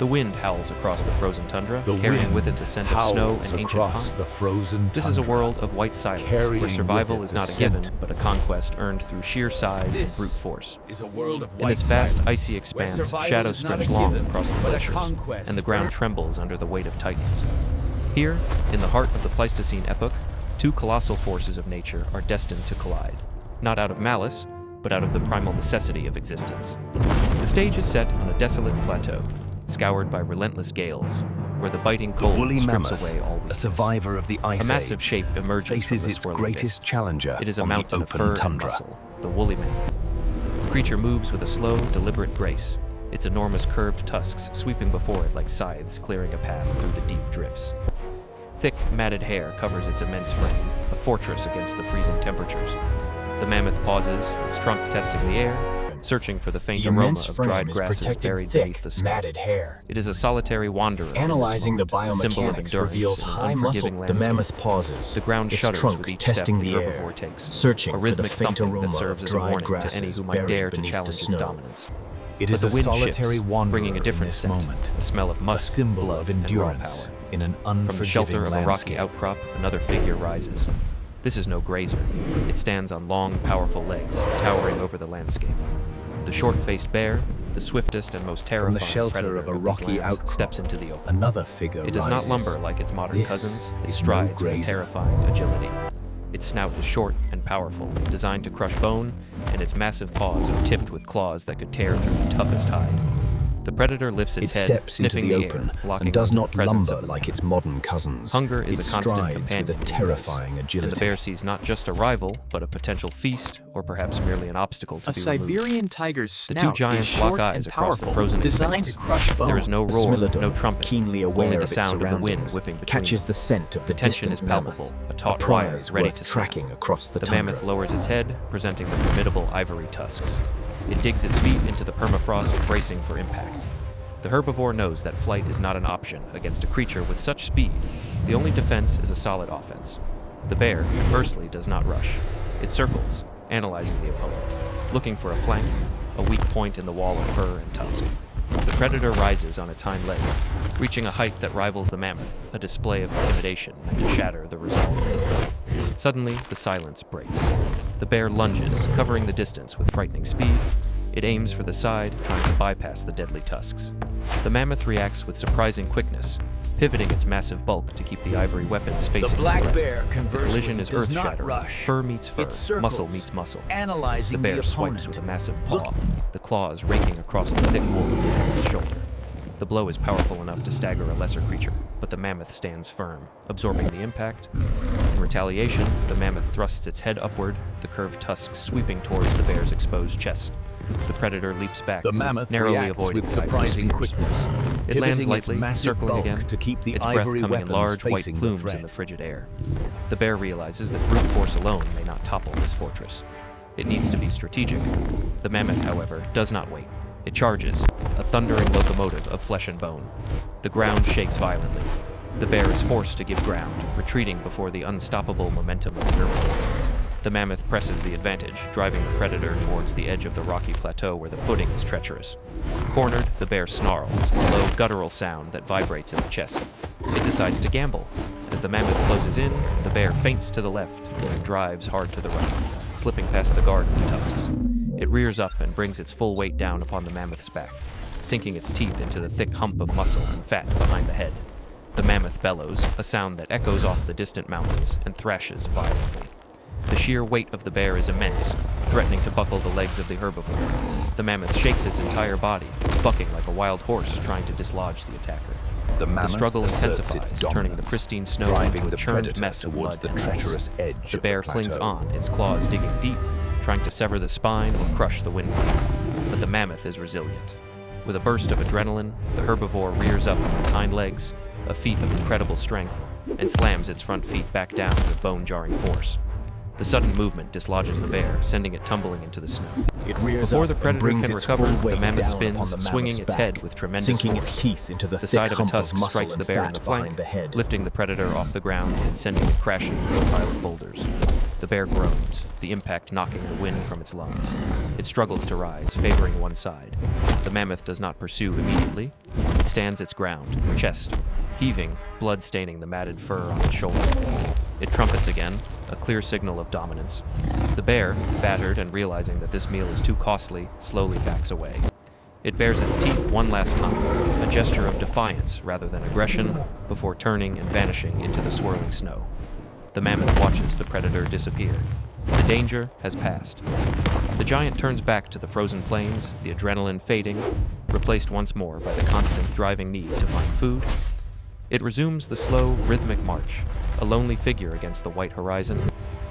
The wind howls across the frozen tundra, carrying with it the scent of snow and ancient pine. The frozen This is a world of white silence, where survival is not a given, but a conquest earned through sheer size and brute force. In this vast, icy expanse, shadows stretch long across the glaciers, and the ground trembles under the weight of titans. Here, in the heart of the Pleistocene epoch, two colossal forces of nature are destined to collide, not out of malice, but out of the primal necessity of existence. The stage is set on a desolate plateau, scoured by relentless gales, where the biting cold strips away all weakness. A survivor of the Ice A massive Age, shape emerges faces from the its swirling greatest mist. challenger It is a on the mountain of open fur and tundra. muscle, the woolly mammoth. The creature moves with a slow, deliberate grace, its enormous curved tusks sweeping before it like scythes clearing a path through the deep drifts. Thick, matted hair covers its immense frame, a fortress against the freezing temperatures. The mammoth pauses, its trunk testing the air, searching for the faint aroma of dried grasses buried beneath the snow. Matted hair. It is a solitary wanderer. Analyzing the a symbol of biomechanics endurance reveals in an high muscle. unforgiving The landscape. mammoth pauses, The ground its shudders trunk with each testing step the the air, herbivore takes, searching a for the rhythmic faint thumping aroma that serves of as a dried warning to any grasses who might buried dare to beneath the challenge its snow. dominance. It But is the a wind solitary shifts, wanderer bringing a different in this scent, moment, a smell of a musk, symbol blood, of and raw endurance power. in an From the shelter unforgiving of a rocky landscape. outcrop, another figure rises. This is no grazer. It stands on long, powerful legs, towering over the landscape. The short-faced bear, the swiftest and most terrifying From the shelter predator of a these rocky lands, outcrop, steps into the open. Another figure It does not rises. lumber like its modern This cousins. It is strides no with a grazer. terrifying agility. Its snout is short and powerful, designed to crush bone, and its massive paws are tipped with claws that could tear through the toughest hide. The predator lifts It its head, steps into sniffing the the open air, locking and does onto not the presence lumber of the like mammoth. its modern cousins. Hunger is it a constant strides companion with a in these terrifying and agility. the bear sees not just a rival, but a potential feast, or perhaps merely an obstacle to A be removed. Siberian tiger's The snout two giants is lock short eyes and across the powerful, frozen designed expanse. to crush bone. There is no The roar, Smilodon, no trumpet, keenly aware only of the its sound of the wind surroundings, whipping between catches them. the scent of the tension distant is palpable, mammoth, a taut wire prize ready worth to snap. tracking across the The tundra. mammoth lowers its head, presenting the formidable ivory tusks. It digs its feet into the permafrost, bracing for impact. The herbivore knows that flight is not an option against a creature with such speed. The only defense is a solid offense. The bear, conversely, does not rush. It circles, analyzing the opponent, looking for a flank, a weak point in the wall of fur and tusk. The predator rises on its hind legs, reaching a height that rivals the mammoth, a display of intimidation meant to shatter the resolve. Suddenly, the silence breaks. The bear lunges, covering the distance with frightening speed. It aims for the side, trying to bypass the deadly tusks. The mammoth reacts with surprising quickness, pivoting its massive bulk to keep the ivory weapons facing The black threat. bear, The conversely, collision is does not earth-shattering. rush. Fur meets fur, It circles, muscle meets muscle. analyzing The bear the swipes opponent. with a massive paw, Look- the claws raking across the thick wool of the mammoth's shoulder. The blow is powerful enough to stagger a lesser creature, but the mammoth stands firm, absorbing the impact. In retaliation, the mammoth thrusts its head upward, the curved tusks sweeping towards the bear's exposed chest. The predator leaps back, The mammoth narrowly reacts avoiding with the ivory surprising spears. quickness, It lands pivoting its lightly, massive circling bulk again, to keep the its breath ivory coming in weapons large white facing the plumes threat. in the frigid air. The bear realizes that brute force alone may not topple this fortress. It needs to be strategic. The mammoth, however, does not wait. It charges, a thundering locomotive of flesh and bone. The ground shakes violently. The bear is forced to give ground, retreating before the unstoppable momentum of the herbivore. The mammoth presses the advantage, driving the predator towards the edge of the rocky plateau where the footing is treacherous. Cornered, the bear snarls, a low guttural sound that vibrates in the chest. It decides to gamble. As the mammoth closes in, the bear feints to the left and drives hard to the right, slipping past the guard of the tusks. It rears up and brings its full weight down upon the mammoth's back, sinking its teeth into the thick hump of muscle and fat behind the head. The mammoth bellows, a sound that echoes off the distant mountains, and thrashes violently. The sheer weight of the bear is immense, threatening to buckle the legs of the herbivore. The mammoth shakes its entire body, bucking like a wild horse trying to dislodge the attacker. The The mammoth struggle asserts intensifies, its turning the dominance, pristine snow driving into a the churned predator mess of towards blood the and ice. treacherous edge The of bear the clings plateau. on, its claws digging deep, trying to sever the spine or crush the windbreak. But the mammoth is resilient. With a burst of adrenaline, the herbivore rears up on its hind legs, a feat of incredible strength, and slams its front feet back down with bone-jarring force. The sudden movement dislodges the bear, sending it tumbling into the snow. It rears Before up the and predator brings can its recover, full the weight mammoth down spins, upon the swinging mammoth's its head back, with tremendous sinking force. its teeth into the thick side of a hump tusk of muscle strikes the and bear in fat the flank, behind the head. lifting the predator off the ground and sending it crashing into a pile of boulders. The bear groans, the impact knocking the wind from its lungs. It struggles to rise, favoring one side. The mammoth does not pursue immediately. It stands its ground, chest heaving, blood staining the matted fur on its shoulder. It trumpets again, a clear signal of dominance. The bear, battered and realizing that this meal is too costly, slowly backs away. It bares its teeth one last time, a gesture of defiance rather than aggression, before turning and vanishing into the swirling snow. The mammoth watches the predator disappear. The danger has passed. The giant turns back to the frozen plains, the adrenaline fading, replaced once more by the constant driving need to find food. It resumes the slow, rhythmic march, a lonely figure against the white horizon,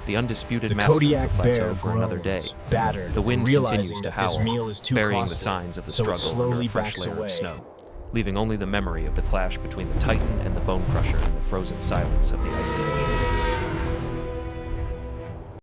the undisputed master of the plateau for another day. Battered, The wind continues to howl, burying the costly, signs of the so it struggle under slowly a fresh backs layer away. of snow, leaving only the memory of the clash between the Titan and the Bone Crusher in the frozen silence of the Ice Age.